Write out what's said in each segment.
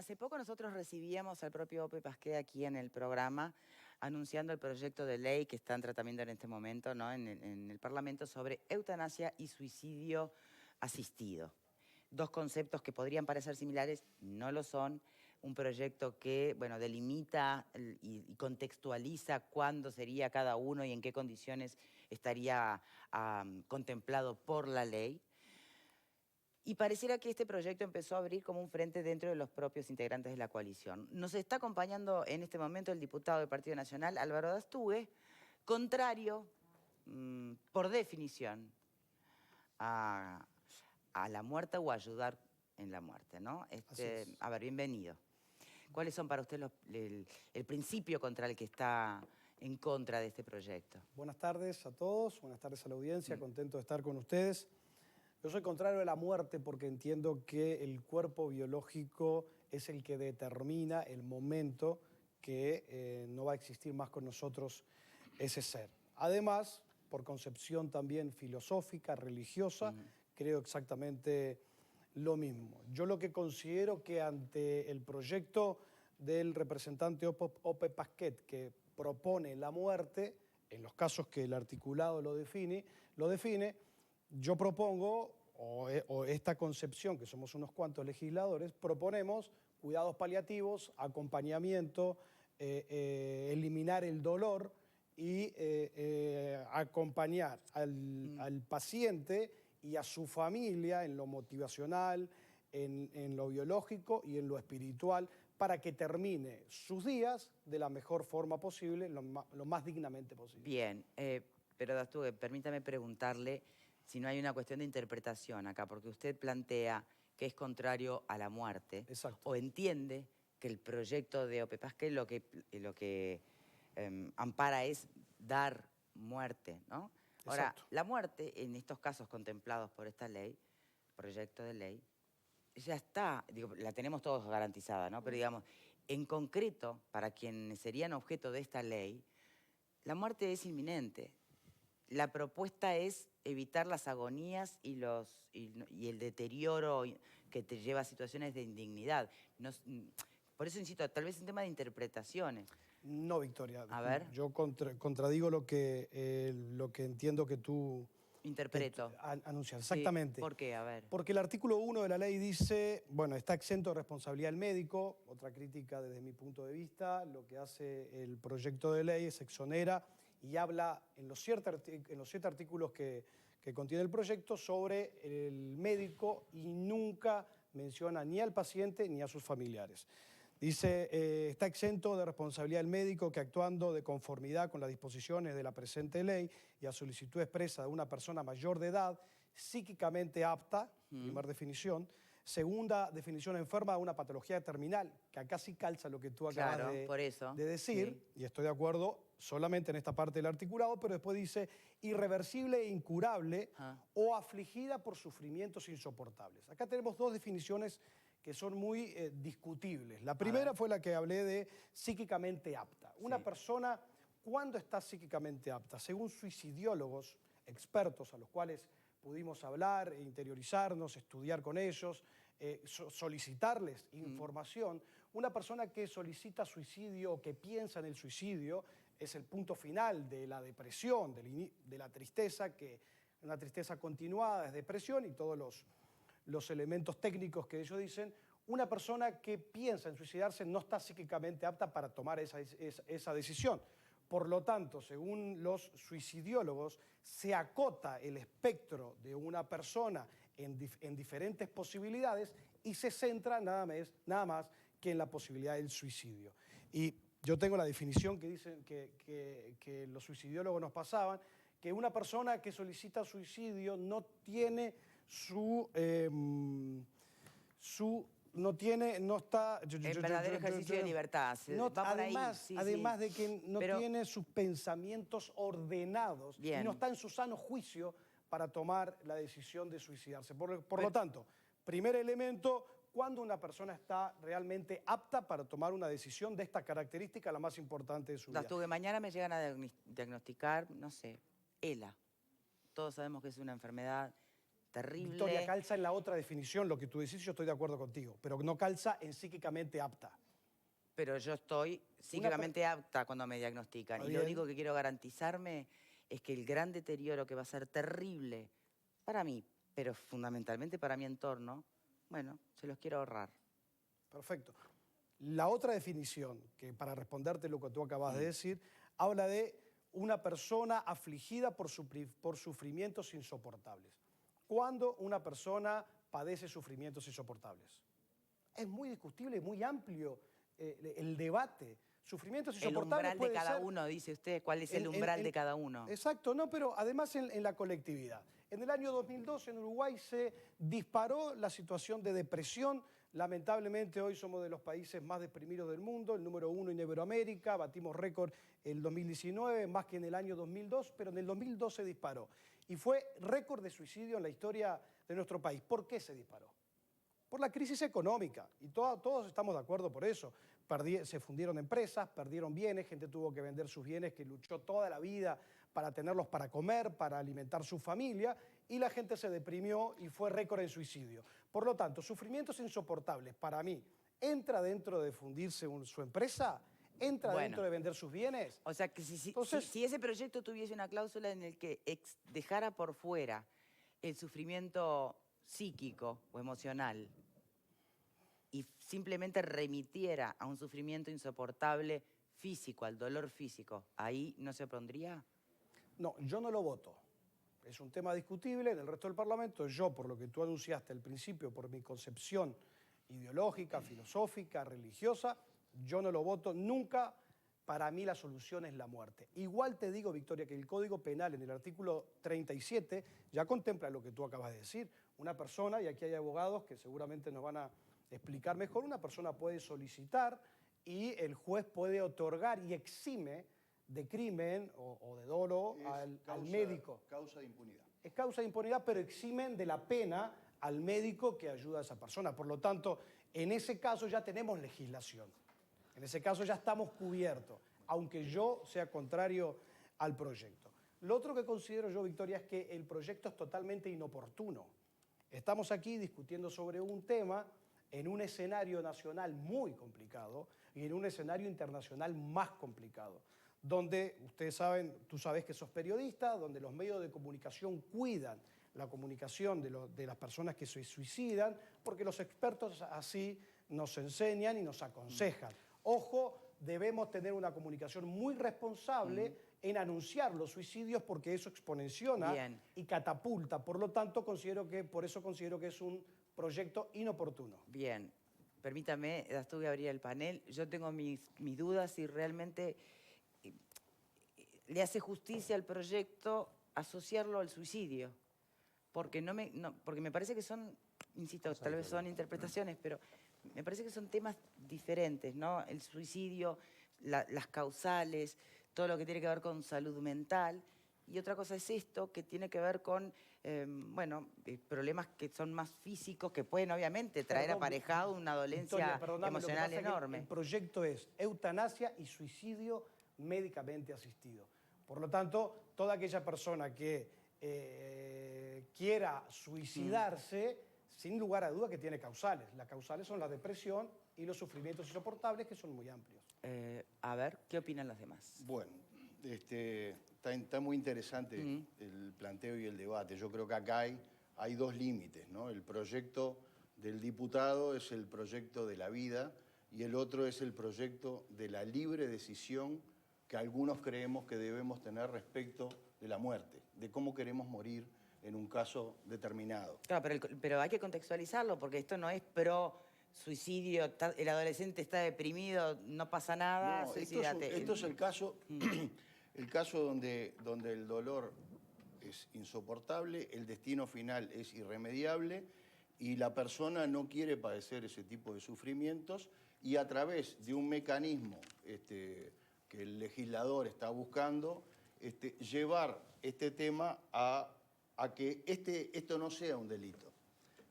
Hace poco nosotros recibíamos al propio Ope Pasquet aquí en el programa anunciando el proyecto de ley que están tratando en este momento, ¿no? en el Parlamento sobre eutanasia y suicidio asistido. Dos conceptos que podrían parecer similares, no lo son. Un proyecto que, bueno, delimita y contextualiza cuándo sería cada uno y en qué condiciones estaría contemplado por la ley. Y pareciera que este proyecto empezó a abrir como un frente dentro de los propios integrantes de la coalición. Nos está acompañando en este momento el diputado del Partido Nacional, Álvaro Dastúe, contrario, por definición, a la muerte o a ayudar en la muerte, ¿no? A ver, bienvenido. ¿Cuáles son para usted el principio contra el que está en contra de este proyecto? Buenas tardes a todos, buenas tardes a la audiencia, contento de estar con ustedes. Yo soy contrario a la muerte porque entiendo que el cuerpo biológico es el que determina el momento que no va a existir más con nosotros ese ser. Además, por concepción también filosófica, religiosa, creo exactamente lo mismo. Yo lo que considero que ante el proyecto del representante Ope Pasquet que propone la muerte, en los casos que el articulado lo define, yo propongo, o esta concepción, que somos unos cuantos legisladores, proponemos cuidados paliativos, acompañamiento, eliminar el dolor y acompañar al paciente y a su familia en lo motivacional, en lo biológico y en lo espiritual, para que termine sus días de la mejor forma posible, lo más dignamente posible. Bien, pero Dastúe, permítame preguntarle si no hay una cuestión de interpretación acá, porque usted plantea que es contrario a la muerte. Exacto. O entiende que el proyecto de Ope Pasquet lo que ampara es dar muerte, ¿no? Ahora, Exacto. la muerte, en estos casos contemplados por esta ley, proyecto de ley, ya está, digo, la tenemos todos garantizada, ¿no? Pero digamos, en concreto, para quienes serían objeto de esta ley, la muerte es inminente. La propuesta es evitar las agonías y el deterioro que te lleva a situaciones de indignidad. Por eso insisto, tal vez es un tema de interpretaciones. No, Victoria. A ver. Yo contradigo lo que entiendo que tú Interpreto. anuncias. Sí, Exactamente. ¿por qué? A ver. Porque el artículo 1 de la ley dice, bueno, está exento de responsabilidad el médico. Otra crítica desde mi punto de vista, lo que hace el proyecto de ley es exonera y habla en los 7 artículos que contiene el proyecto sobre el médico y nunca menciona ni al paciente ni a sus familiares. Dice, está exento de responsabilidad el médico que actuando de conformidad con las disposiciones de la presente ley y a solicitud expresa de una persona mayor de edad, psíquicamente apta, primera definición. Segunda definición, enferma de una patología terminal, que acá sí calza lo que tú acabas de decir, sí. y estoy de acuerdo solamente en esta parte del articulado, pero después dice irreversible e incurable o afligida por sufrimientos insoportables. Acá tenemos dos definiciones que son muy discutibles. La primera fue la que hablé de psíquicamente apta. Una persona, ¿cuándo está psíquicamente apta? Según suicidiólogos, expertos a los cuales pudimos hablar, interiorizarnos, estudiar con ellos, solicitarles información, una persona que solicita suicidio o que piensa en el suicidio es el punto final de la depresión, de la tristeza, que una tristeza continuada es depresión y todos los elementos técnicos que ellos dicen. Una persona que piensa en suicidarse no está psíquicamente apta para tomar esa decisión. Por lo tanto, según los suicidiólogos, se acota el espectro de una persona en diferentes posibilidades y se centra nada más que en la posibilidad del suicidio. Y yo tengo la definición que dicen que los suicidiólogos nos pasaban, que una persona que solicita suicidio no tiene no está... En verdadero ejercicio de libertad. Además de que no tiene sus pensamientos ordenados y no está en su sano juicio para tomar la decisión de suicidarse. Por lo tanto, primer elemento, cuando una persona está realmente apta para tomar una decisión de esta característica, la más importante de su vida. Dastúe, mañana me llegan a diagnosticar, no sé, ELA. Todos sabemos que es una enfermedad terrible. Victoria, calza en la otra definición, lo que tú decís, yo estoy de acuerdo contigo, pero no calza en psíquicamente apta. Pero yo estoy psíquicamente apta cuando me diagnostican. Y lo único que quiero garantizarme es que el gran deterioro que va a ser terrible para mí, pero fundamentalmente para mi entorno, bueno, se los quiero ahorrar. Perfecto. La otra definición, que para responderte lo que tú acabas de decir, habla de una persona afligida por sufrimientos insoportables. ¿Cuándo una persona padece sufrimientos insoportables? Es muy discutible y muy amplio el debate. Sufrimientos insoportables. El umbral de cada uno, dice usted. ¿Cuál es el umbral de cada uno? Exacto, no, pero además en la colectividad. En el año 2012 en Uruguay se disparó la situación de depresión. Lamentablemente hoy somos de los países más deprimidos del mundo, el número 1 en Iberoamérica, batimos récord el 2019, más que en el año 2002, pero en el 2012 se disparó. Y fue récord de suicidio en la historia de nuestro país. ¿Por qué se disparó? Por la crisis económica, y todos estamos de acuerdo por eso. Se fundieron empresas, perdieron bienes, gente tuvo que vender sus bienes que luchó toda la vida para tenerlos para comer, para alimentar su familia, y la gente se deprimió y fue récord en suicidio. Por lo tanto, sufrimientos insoportables, para mí, ¿entra dentro de fundirse su empresa? ¿Entra dentro de vender sus bienes? O sea, que si ese proyecto tuviese una cláusula en el que dejara por fuera el sufrimiento psíquico o emocional y simplemente remitiera a un sufrimiento insoportable físico, al dolor físico, ¿ahí no se opondría? No, yo no lo voto. Es un tema discutible en el resto del Parlamento. Yo, por lo que tú anunciaste al principio, por mi concepción ideológica, filosófica, religiosa, yo no lo voto nunca. Para mí la solución es la muerte. Igual te digo, Victoria, que el Código Penal en el artículo 37 ya contempla lo que tú acabas de decir. Una persona, y aquí hay abogados que seguramente nos van a explicar mejor, una persona puede solicitar y el juez puede otorgar y exime de crimen o de dolo al médico. Causa de impunidad. Es causa de impunidad, pero eximen de la pena al médico que ayuda a esa persona. Por lo tanto, en ese caso ya tenemos legislación. En ese caso ya estamos cubiertos, aunque yo sea contrario al proyecto. Lo otro que considero yo, Victoria, es que el proyecto es totalmente inoportuno. Estamos aquí discutiendo sobre un tema en un escenario nacional muy complicado y en un escenario internacional más complicado, donde ustedes saben, tú sabes que sos periodista, donde los medios de comunicación cuidan la comunicación de las personas que se suicidan, porque los expertos así nos enseñan y nos aconsejan. Ojo, debemos tener una comunicación muy responsable en anunciar los suicidios porque eso exponenciona y catapulta. Por lo tanto, por eso considero que es un proyecto inoportuno. Bien, permítame, Gastón, abrir el panel. Yo tengo mis dudas si realmente le hace justicia al proyecto asociarlo al suicidio. Porque, porque me parece que son, insisto, tal vez son interpretaciones, pero me parece que son temas diferentes, ¿no? El suicidio, las causales, todo lo que tiene que ver con salud mental. Y otra cosa es esto, que tiene que ver con, problemas que son más físicos, que pueden obviamente traer aparejado una dolencia emocional enorme. El proyecto es eutanasia y suicidio médicamente asistido. Por lo tanto, toda aquella persona que quiera suicidarse, sin lugar a duda que tiene causales. Las causales son la depresión y los sufrimientos insoportables, que son muy amplios. A ver, ¿qué opinan los demás? Bueno, está muy interesante el planteo y el debate. Yo creo que acá hay dos límites, ¿no? El proyecto del diputado es el proyecto de la vida y el otro es el proyecto de la libre decisión que algunos creemos que debemos tener respecto de la muerte, de cómo queremos morir en un caso determinado. Claro, pero hay que contextualizarlo porque esto no es pro suicidio, el adolescente está deprimido, no pasa nada, no, suicídate. Esto es el caso, donde el dolor es insoportable, el destino final es irremediable y la persona no quiere padecer ese tipo de sufrimientos y a través de un mecanismo que el legislador está buscando, llevar este tema a que esto no sea un delito.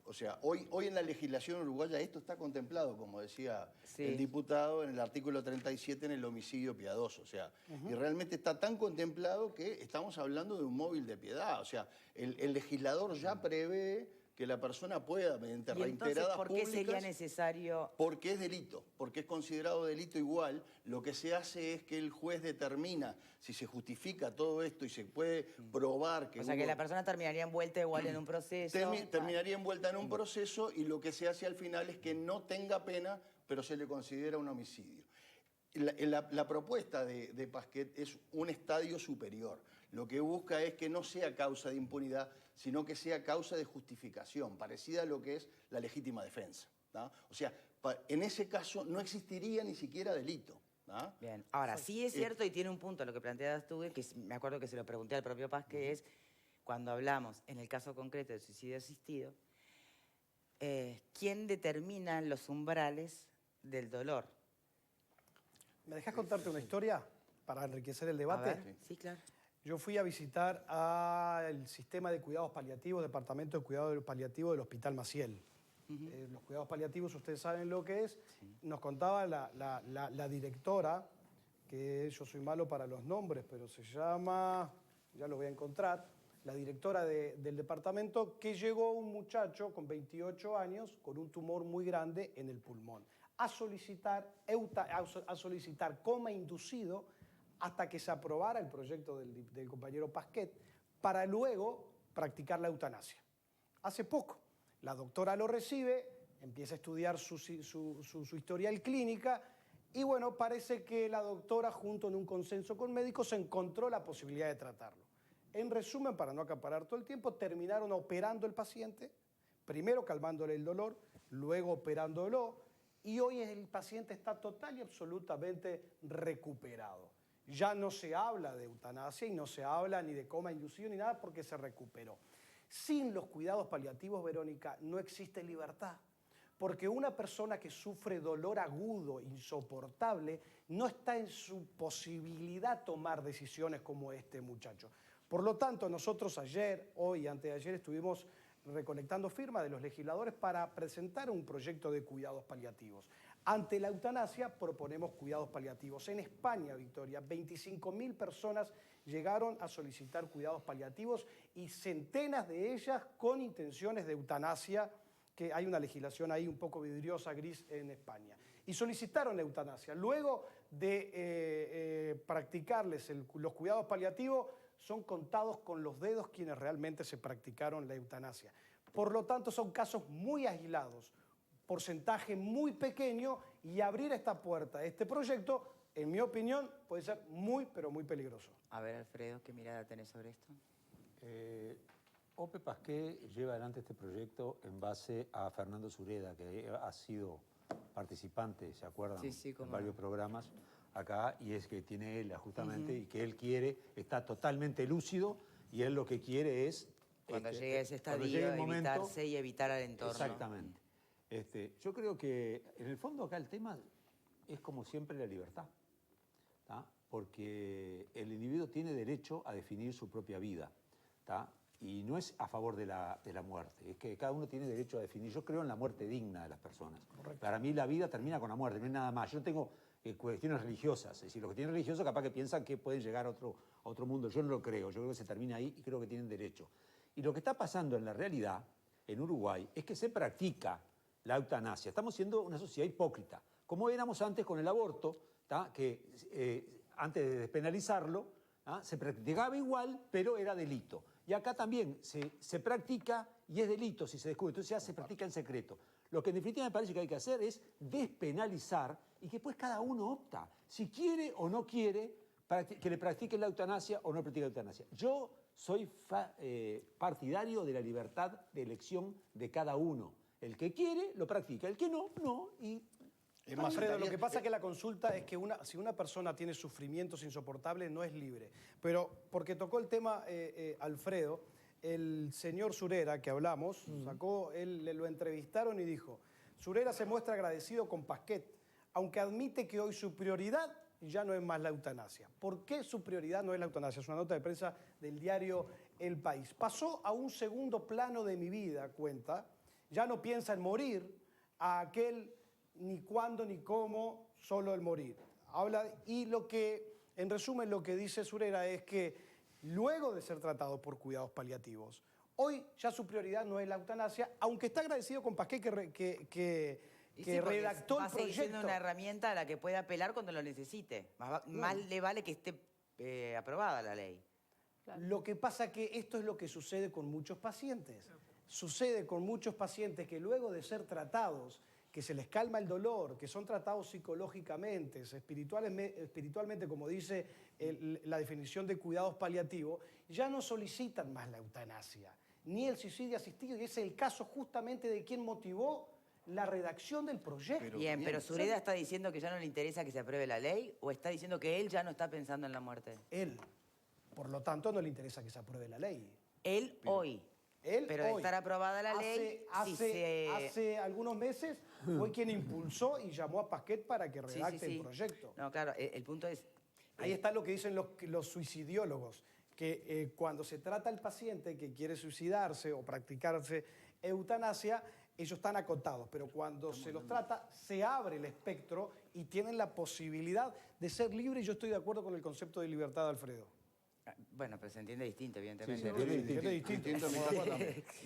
O sea, hoy en la legislación uruguaya esto está contemplado, como decía Sí. el diputado, en el artículo 37 en el homicidio piadoso. O sea, y realmente está tan contemplado que estamos hablando de un móvil de piedad. O sea, el legislador ya prevé que la persona pueda, mediante Y entonces, reiteradas ¿por qué sería públicas, necesario? porque es delito, porque es considerado delito igual. Lo que se hace es que el juez determina si se justifica todo esto y se puede probar que O sea, que hubo- la persona terminaría envuelta igual en un proceso. terminaría envuelta en un proceso y lo que se hace al final es que no tenga pena, pero se le considera un homicidio. La propuesta de Pasquet es un estadio superior. Lo que busca es que no sea causa de impunidad, sino que sea causa de justificación, parecida a lo que es la legítima defensa, ¿tá? O sea, en ese caso no existiría ni siquiera delito, ¿tá? Bien, ahora sí es cierto y tiene un punto lo que planteas tú, que me acuerdo que se lo pregunté al propio Paz, que es cuando hablamos, en el caso concreto de suicidio asistido, ¿quién determina los umbrales del dolor? ¿Me dejas contarte una historia para enriquecer el A debate? ver, sí, claro. Yo fui a visitar al sistema de cuidados paliativos, Departamento de Cuidados Paliativos del Hospital Maciel. Los cuidados paliativos, ustedes saben lo que es. Nos contaba la directora, que yo soy malo para los nombres, pero se llama, ya lo voy a encontrar, la directora del departamento, que llegó un muchacho con 28 años con un tumor muy grande en el pulmón a solicitar coma inducido hasta que se aprobara el proyecto del compañero Pasquet, para luego practicar la eutanasia. Hace poco, la doctora lo recibe, empieza a estudiar su historial clínica y bueno, parece que la doctora, junto en un consenso con médicos, encontró la posibilidad de tratarlo. En resumen, para no acaparar todo el tiempo, terminaron operando al paciente, primero calmándole el dolor, luego operándolo, y hoy el paciente está total y absolutamente recuperado. Ya no se habla de eutanasia y no se habla ni de coma inducido ni nada porque se recuperó. Sin los cuidados paliativos, Verónica, no existe libertad. Porque una persona que sufre dolor agudo, insoportable, no está en su posibilidad tomar decisiones como este muchacho. Por lo tanto, nosotros ayer, hoy y antes de ayer estuvimos recolectando firmas de los legisladores para presentar un proyecto de cuidados paliativos. Ante la eutanasia proponemos cuidados paliativos. En España, Victoria, 25.000 personas llegaron a solicitar cuidados paliativos y centenas de ellas con intenciones de eutanasia, que hay una legislación ahí un poco vidriosa, gris en España. Y solicitaron la eutanasia. Luego de practicarles los cuidados paliativos, son contados con los dedos quienes realmente se practicaron la eutanasia. Por lo tanto, son casos muy aislados, porcentaje muy pequeño, y abrir esta puerta, este proyecto, en mi opinión, puede ser muy, pero muy peligroso. A ver, Alfredo, ¿qué mirada tenés sobre esto? Ope Pasquet lleva adelante este proyecto en base a Fernando Sureda, que ha sido participante, ¿se acuerdan? Sí, en varios programas acá, y es que tiene él justamente, y que él quiere, está totalmente lúcido, y él lo que quiere es... Cuando llegue ese cuando estadio, llegue el momento, evitarse y evitar al entorno. Exactamente. Yo creo que en el fondo acá el tema es como siempre la libertad, ¿tá? Porque el individuo tiene derecho a definir su propia vida, ¿tá? Y no es a favor de la muerte, es que cada uno tiene derecho a definir. Yo creo en la muerte digna de las personas. Correcto. Para mí la vida termina con la muerte, no hay nada más. Yo no tengo cuestiones religiosas, es decir, los que tienen religiosos capaz que piensan que pueden llegar a otro mundo. Yo no lo creo, yo creo que se termina ahí y creo que tienen derecho. Y lo que está pasando en la realidad, en Uruguay, es que se practica la eutanasia. Estamos siendo una sociedad hipócrita, como éramos antes con el aborto, ¿tá? Que antes de despenalizarlo, ¿tá? Se practicaba igual, pero era delito. Y acá también se practica y es delito si se descubre, entonces ya se practica en secreto. Lo que en definitiva me parece que hay que hacer es despenalizar y que pues cada uno opta si quiere o no quiere que le practiquen la eutanasia o no practique la eutanasia. Yo soy partidario de la libertad de elección de cada uno. El que quiere, lo practica. El que no, no. Y Alfredo, lo que pasa es que la consulta es que si una persona tiene sufrimientos insoportables, no es libre. Pero porque tocó el tema, Alfredo, el señor Surera, que hablamos, lo entrevistaron y dijo, Surera se muestra agradecido con Pasquet, aunque admite que hoy su prioridad ya no es más la eutanasia. ¿Por qué su prioridad no es la eutanasia? Es una nota de prensa del diario El País. Pasó a un segundo plano de mi vida, cuenta, Ya no piensa en morir, a aquel ni cuándo ni cómo, solo el morir. Y en resumen, lo que dice Surera es que luego de ser tratado por cuidados paliativos, hoy ya su prioridad no es la eutanasia, aunque está agradecido con Pasquet que redactó el proyecto. Va a seguir siendo una proyecto. herramienta a la que puede apelar cuando lo necesite. Más le vale que esté aprobada la ley. Claro. Lo que pasa que esto es lo que sucede con muchos pacientes. Sucede con muchos pacientes que luego de ser tratados, que se les calma el dolor, que son tratados psicológicamente, espiritualmente, como dice la definición de cuidados paliativos, ya no solicitan más la eutanasia, ni el suicidio asistido, y ese es el caso justamente de quien motivó la redacción del proyecto. Bien, pero Sureda está diciendo que ya no le interesa que se apruebe la ley, o está diciendo que él ya no está pensando en la muerte. Él, por lo tanto, no le interesa que se apruebe la ley. Él hoy. Pero de estar aprobada la ley, hace algunos meses fue quien impulsó y llamó a Pasquet para que redacte el proyecto. No, claro, el punto es... Ahí está lo que dicen los suicidiólogos, que cuando se trata al paciente que quiere suicidarse o practicarse eutanasia, ellos están acotados, pero cuando se los trata, se abre el espectro y tienen la posibilidad de ser libres. Yo estoy de acuerdo con el concepto de libertad de Alfredo. Bueno, pero se entiende distinto, evidentemente. Sí, se entiende distinto.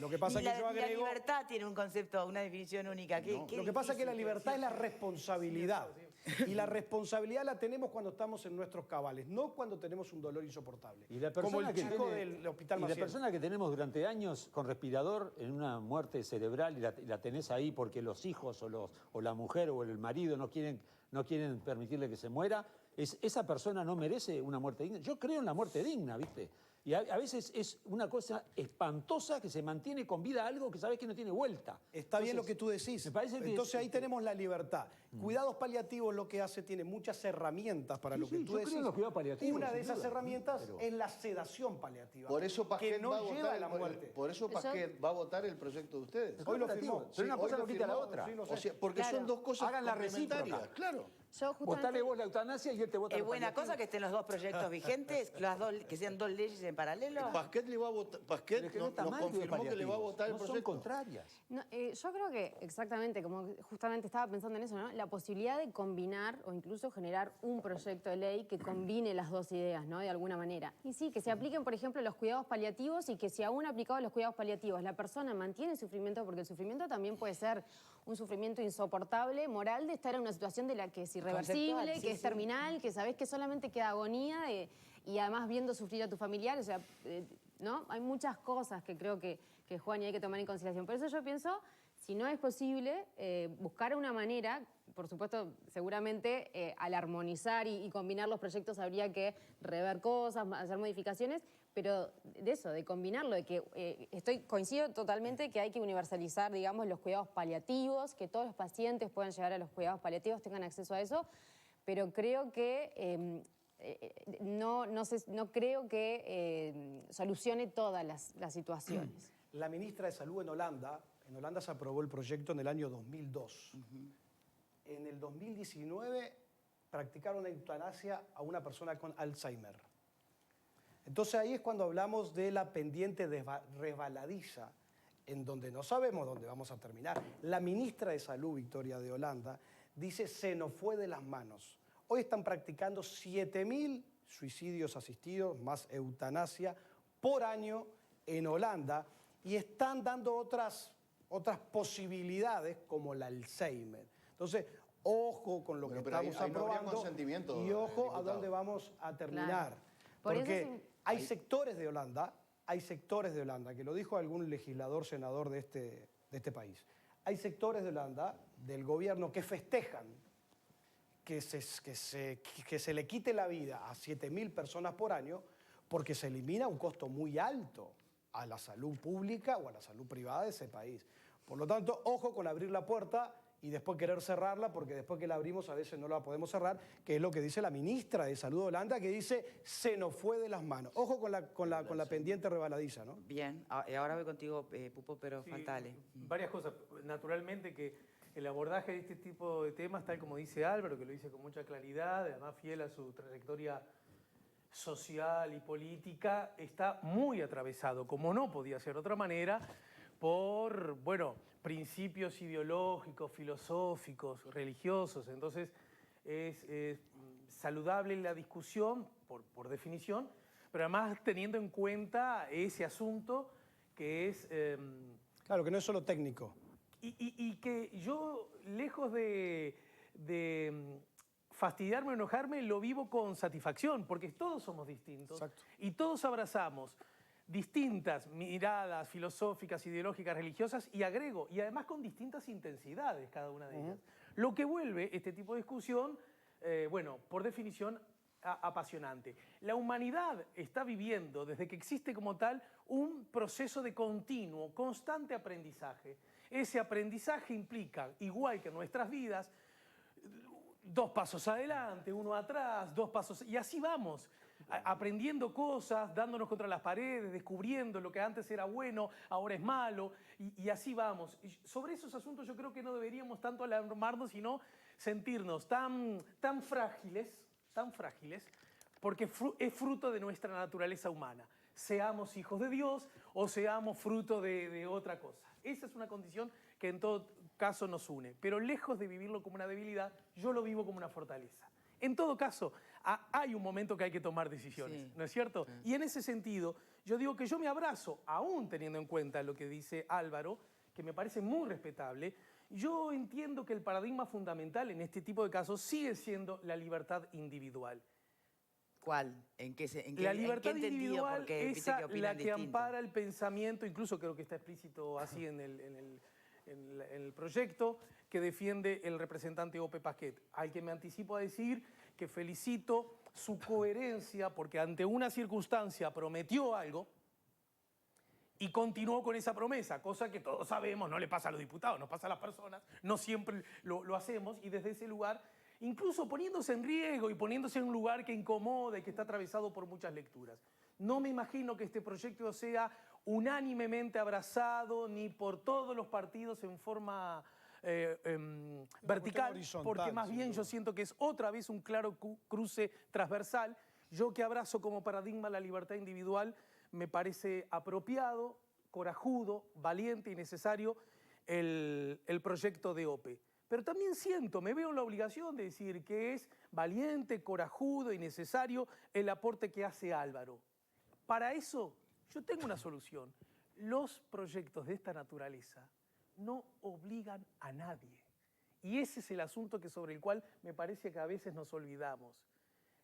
Lo que pasa es que yo agrego... La libertad tiene un concepto, una definición única. Lo que pasa es que la libertad es la responsabilidad. Y la responsabilidad la tenemos cuando estamos en nuestros cabales, no cuando tenemos un dolor insoportable. Y la como el persona chico del Hospital y la Maciel. persona que tenemos durante años con respirador en una muerte cerebral y la tenés ahí porque los hijos o la mujer o el marido no quieren permitirle que se muera, esa persona no merece una muerte digna. Yo creo en la muerte digna, ¿viste? Y a veces es una cosa espantosa que se mantiene con vida algo que sabés que no tiene vuelta. Está bien lo que tú decís. Me parece que entonces ahí tenemos la libertad. Cuidados paliativos lo que hace, tiene muchas herramientas para lo que tú yo decís. creo en los cuidados paliativos, Una de sin esas duda, herramientas pero... es la sedación paliativa. Por eso Pasquet que no va a lleva votar a la muerte. Por eso Pasquet va a votar el proyecto de ustedes. Hoy lo firmó. Pero una cosa hoy no lo quita la firmó. otra. Sí, lo sé. O sea, porque Claro. son dos cosas Hagan la complementarias. recíproca. Claro. Yo Votale justamente... vos la eutanasia y él te vota ¿Es los buena paliativos. cosa que estén los dos proyectos vigentes, que sean dos leyes en paralelo? Pasquet le va a votar, Pasquet Pero es que no nos está mal que confirmó que le va a votar el no son proyecto. contrarias. No, yo creo que exactamente, como justamente estaba pensando en eso, ¿no? La posibilidad de combinar o incluso generar un proyecto de ley que combine las dos ideas, ¿no? De alguna manera. Y sí, que se apliquen, por ejemplo, los cuidados paliativos y que si aún aplicados los cuidados paliativos la persona mantiene sufrimiento, porque el sufrimiento también puede ser un sufrimiento insoportable, moral, de estar en una situación de la que es irreversible, Conceptual, sí, que es sí. terminal, que sabés que solamente queda agonía y además viendo sufrir a tu familiar, o sea, ¿no? Hay muchas cosas que creo que Juan, y hay que tomar en consideración. Por eso yo pienso, si no es posible, buscar una manera, por supuesto, seguramente al armonizar y combinar los proyectos habría que rever cosas, hacer modificaciones, pero de eso, de combinarlo, de que coincido totalmente que hay que universalizar, digamos, los cuidados paliativos, que todos los pacientes puedan llegar a los cuidados paliativos, tengan acceso a eso, pero creo que no creo que solucione todas las situaciones. La ministra de Salud en Holanda se aprobó el proyecto en el año 2002. En el 2019 practicaron eutanasia a una persona con Alzheimer. Entonces ahí es cuando hablamos de la pendiente resbaladiza, en donde no sabemos dónde vamos a terminar. La ministra de Salud, Victoria de Holanda, dice se nos fue de las manos. Hoy están practicando 7.000 suicidios asistidos, más eutanasia, por año en Holanda, y están dando otras posibilidades como el Alzheimer. Entonces, ojo con lo que Pero ahí estamos no habría aprobando consentimiento, y ojo a diputado. dónde vamos a terminar. Claro. Por eso Porque sí. hay sectores de Holanda, que lo dijo algún legislador, senador de este país. Hay sectores de Holanda, del gobierno, que festejan que se le quite la vida a 7.000 personas por año porque se elimina un costo muy alto a la salud pública o a la salud privada de ese país. Por lo tanto, ojo con abrir la puerta y después querer cerrarla, porque después que la abrimos a veces no la podemos cerrar, que es lo que dice la ministra de Salud de Holanda, que dice se nos fue de las manos. Ojo con la pendiente rebaladiza, ¿no? Bien, y ahora voy contigo, Pupo, pero Sí, faltale. varias cosas. Naturalmente que el abordaje de este tipo de temas, tal como dice Álvaro, que lo dice con mucha claridad, además fiel a su trayectoria social y política, está muy atravesado, como no podía ser de otra manera, por, bueno, principios ideológicos, filosóficos, religiosos. Entonces, es saludable la discusión, por definición, pero además teniendo en cuenta ese asunto que es... Claro, que no es solo técnico. Y que yo, lejos de fastidiarme o enojarme, lo vivo con satisfacción, porque todos somos distintos. Exacto. Y todos abrazamos distintas miradas filosóficas, ideológicas, religiosas, y agrego, y además con distintas intensidades cada una de ellas. Lo que vuelve este tipo de discusión, bueno, por definición, apasionante. La humanidad está viviendo, desde que existe como tal, un proceso de continuo, constante aprendizaje. Ese aprendizaje implica, igual que en nuestras vidas, 2 pasos adelante, 1 atrás, 2 pasos... Y así vamos, aprendiendo cosas, dándonos contra las paredes, descubriendo lo que antes era bueno, ahora es malo, y así vamos. Y sobre esos asuntos yo creo que no deberíamos tanto alarmarnos, sino sentirnos tan frágiles, porque es fruto de nuestra naturaleza humana. Seamos hijos de Dios o seamos fruto de otra cosa. Esa es una condición que en todo caso nos une. Pero lejos de vivirlo como una debilidad, yo lo vivo como una fortaleza. En todo caso, hay un momento que hay que tomar decisiones, Sí. ¿no es cierto? Y en ese sentido, yo digo que yo me abrazo, aún teniendo en cuenta lo que dice Álvaro, que me parece muy respetable. Yo entiendo que el paradigma fundamental en este tipo de casos sigue siendo la libertad individual. ¿Cuál? ¿En qué, La libertad individual Porque, viste, es que opinan la que distinto. ampara el pensamiento, incluso creo que está explícito así en el proyecto que defiende el representante Ope Pasquet, al que me anticipo a decir que felicito su coherencia, porque ante una circunstancia prometió algo y continuó con esa promesa, cosa que todos sabemos, no le pasa a los diputados, nos pasa a las personas, no siempre lo hacemos, y desde ese lugar, incluso poniéndose en riesgo y poniéndose en un lugar que incomoda y que está atravesado por muchas lecturas. No me imagino que este proyecto sea unánimemente abrazado ni por todos los partidos en forma vertical, porque más bien yo siento que es otra vez un claro cruce transversal. Yo que abrazo como paradigma la libertad individual, me parece apropiado, corajudo, valiente y necesario el proyecto de OPE. Pero también me veo en la obligación de decir que es valiente, corajudo y necesario el aporte que hace Álvaro. Para eso, yo tengo una solución. Los proyectos de esta naturaleza no obligan a nadie. Y ese es el asunto sobre el cual me parece que a veces nos olvidamos.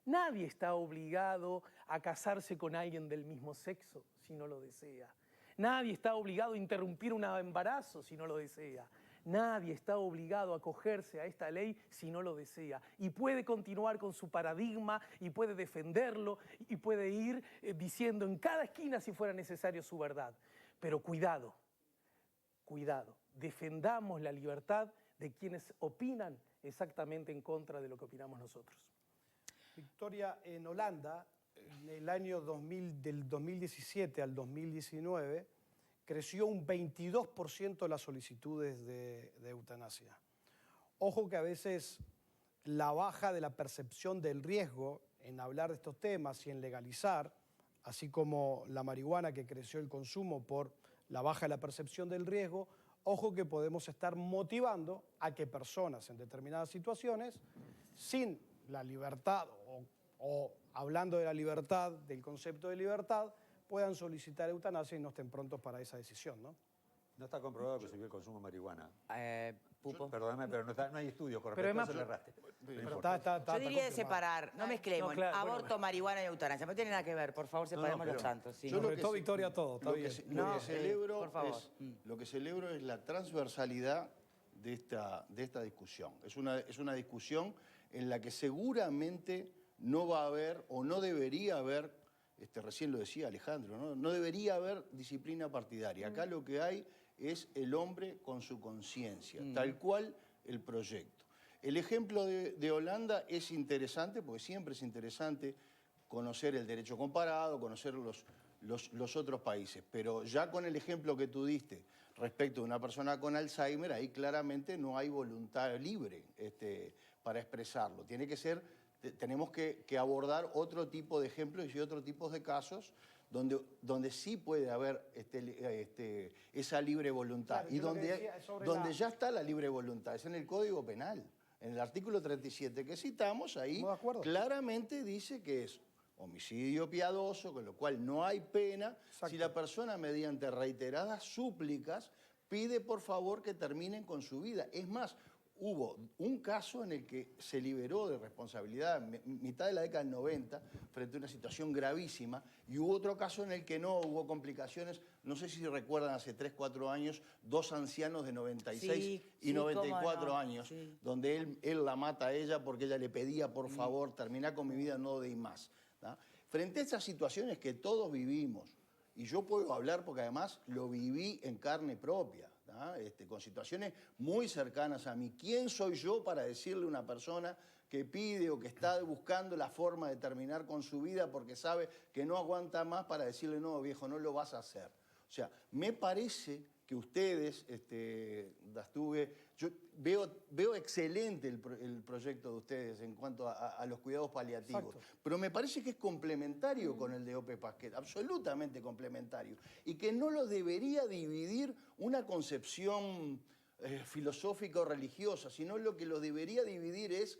Nadie está obligado a casarse con alguien del mismo sexo si no lo desea. Nadie está obligado a interrumpir un embarazo si no lo desea. Nadie está obligado a acogerse a esta ley si no lo desea. Y puede continuar con su paradigma y puede defenderlo y puede ir diciendo en cada esquina si fuera necesario su verdad. Pero cuidado, defendamos la libertad de quienes opinan exactamente en contra de lo que opinamos nosotros. Victoria, en Holanda, en el año del 2017 al 2019, creció un 22% las solicitudes de eutanasia. Ojo que a veces la baja de la percepción del riesgo en hablar de estos temas y en legalizar, así como la marihuana que creció el consumo por la baja de la percepción del riesgo, ojo que podemos estar motivando a que personas en determinadas situaciones, sin la libertad o hablando de la libertad, del concepto de libertad, puedan solicitar eutanasia y no estén prontos para esa decisión, ¿no? No está comprobado que subió el consumo de marihuana. Pupo. Perdóname, pero no hay estudios con Pero respecto a además, eso le erraste. Yo diría de confirmado. separar, no mezclemos No, claro, aborto, bueno. marihuana y eutanasia. No tiene nada que ver, por favor, separemos pero los santos. Sí. yo Nos retó Victoria todo, está bien. por favor. Lo que celebro es la transversalidad de esta discusión. Es una discusión en la que seguramente no va a haber o no debería haber, recién lo decía Alejandro, no debería haber disciplina partidaria. Acá lo que hay es el hombre con su conciencia, tal cual el proyecto. El ejemplo de Holanda es interesante, porque siempre es interesante conocer el derecho comparado, conocer los otros países, pero ya con el ejemplo que tú diste respecto de una persona con Alzheimer, ahí claramente no hay voluntad libre para expresarlo. Tenemos que abordar otro tipo de ejemplos y otro tipo de casos donde sí puede haber esa libre voluntad. Claro, Y yo lo que donde, decía es sobre donde la- ya está la libre voluntad, es en el Código Penal. En el artículo 37 que citamos, ahí Estamos de acuerdo. claramente dice que es homicidio piadoso, con lo cual no hay pena Exacto. si la persona mediante reiteradas súplicas pide por favor que terminen con su vida. Es más, hubo un caso en el que se liberó de responsabilidad mitad de la década del 90 frente a una situación gravísima y hubo otro caso en el que no hubo complicaciones. No sé si recuerdan hace 3, 4 años, 2 ancianos de 96 Sí, y sí, 94 cómo no, años, sí. donde él la mata a ella porque ella le pedía por favor terminar con mi vida, no de más. ¿tá? Frente a esas situaciones que todos vivimos, y yo puedo hablar porque además lo viví en carne propia, ¿tá? Con situaciones muy cercanas a mí. ¿Quién soy yo para decirle a una persona que pide o que está buscando la forma de terminar con su vida porque sabe que no aguanta más para decirle, no, viejo, no lo vas a hacer? O sea, me parece que ustedes, Dastugue, yo veo excelente el proyecto de ustedes en cuanto a los cuidados paliativos, Exacto. pero me parece que es complementario con el de Ope Pasquet, absolutamente complementario, y que no lo debería dividir una concepción filosófica o religiosa, sino lo que lo debería dividir es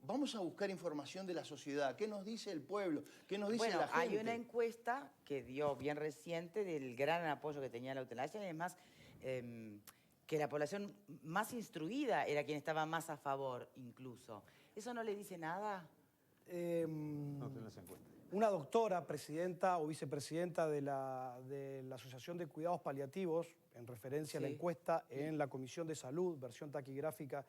vamos a buscar información de la sociedad. ¿Qué nos dice el pueblo? ¿Qué nos dice Bueno, la gente? hay una encuesta que dio bien reciente del gran apoyo que tenía la eutanasia y además que la población más instruida era quien estaba más a favor incluso. ¿Eso no le dice nada? No tenés en cuenta. Una doctora, presidenta o vicepresidenta de la Asociación de Cuidados Paliativos, en referencia a la Sí. encuesta en la Comisión de Salud, versión taquigráfica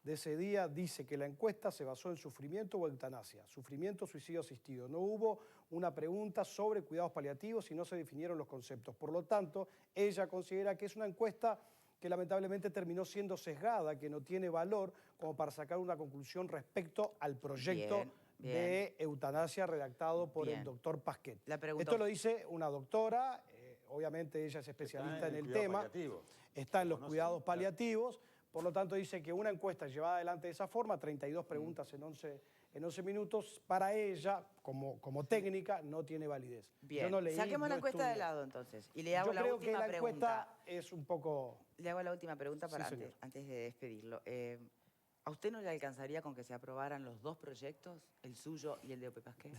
de ese día, dice que la encuesta se basó en sufrimiento o eutanasia, sufrimiento, suicidio asistido. No hubo una pregunta sobre cuidados paliativos y no se definieron los conceptos. Por lo tanto, ella considera que es una encuesta que lamentablemente terminó siendo sesgada, que no tiene valor como para sacar una conclusión respecto al proyecto Bien, bien. de eutanasia redactado por Bien. el doctor Pasquet. La pregunta- Esto lo dice una doctora, obviamente ella es especialista en el tema, está en los cuidados paliativos, por lo tanto dice que una encuesta llevada adelante de esa forma, 32 preguntas en 11 minutos, para ella, como técnica, no tiene validez. Bien, Yo no leí, saquemos no la encuesta de estudié. lado entonces y le hago Yo la creo que última la pregunta. encuesta es un poco... Le hago la última pregunta para Sí, señor. antes de despedirlo. ¿A usted no le alcanzaría con que se aprobaran los dos proyectos, el suyo y el de Ope Pasquet?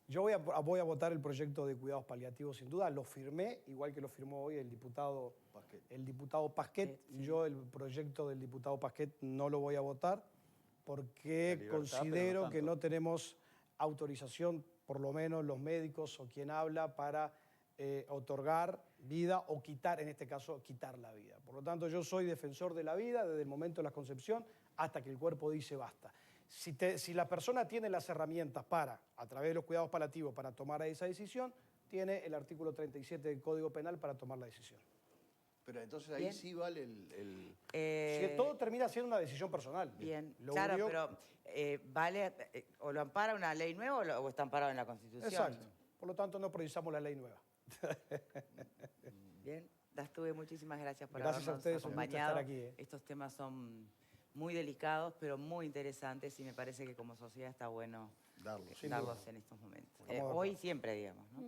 Yo voy a votar el proyecto de cuidados paliativos sin duda, lo firmé, igual que lo firmó hoy el diputado Pasquet. Sí. Yo el proyecto del diputado Pasquet no lo voy a votar porque La libertad, considero pero no que tanto. no tenemos autorización, por lo menos los médicos o quien habla, para otorgar vida o quitar, en este caso, quitar la vida. Por lo tanto, yo soy defensor de la vida desde el momento de la concepción hasta que el cuerpo dice basta. Si la persona tiene las herramientas para, a través de los cuidados paliativos, para tomar esa decisión, tiene el artículo 37 del Código Penal para tomar la decisión. Pero entonces ahí Bien. sí vale el... Si todo termina siendo una decisión personal. Bien, Lo claro, único- pero vale, o lo ampara una ley nueva o está amparado en la Constitución. Exacto. Por lo tanto, no precisamos la ley nueva. Bien, Dastugue, muchísimas gracias por Gracias a habernos ustedes, un gusto acompañado. estar aquí, Estos temas son muy delicados, pero muy interesantes y me parece que como sociedad está bueno darlo. Sin darlos duda. en estos momentos. Estamos de acuerdo. Hoy y siempre, digamos. ¿no?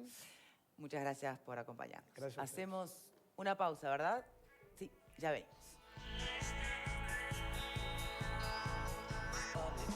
Muchas gracias por acompañarnos. Gracias a ustedes. Hacemos una pausa, ¿verdad? Sí, ya venimos.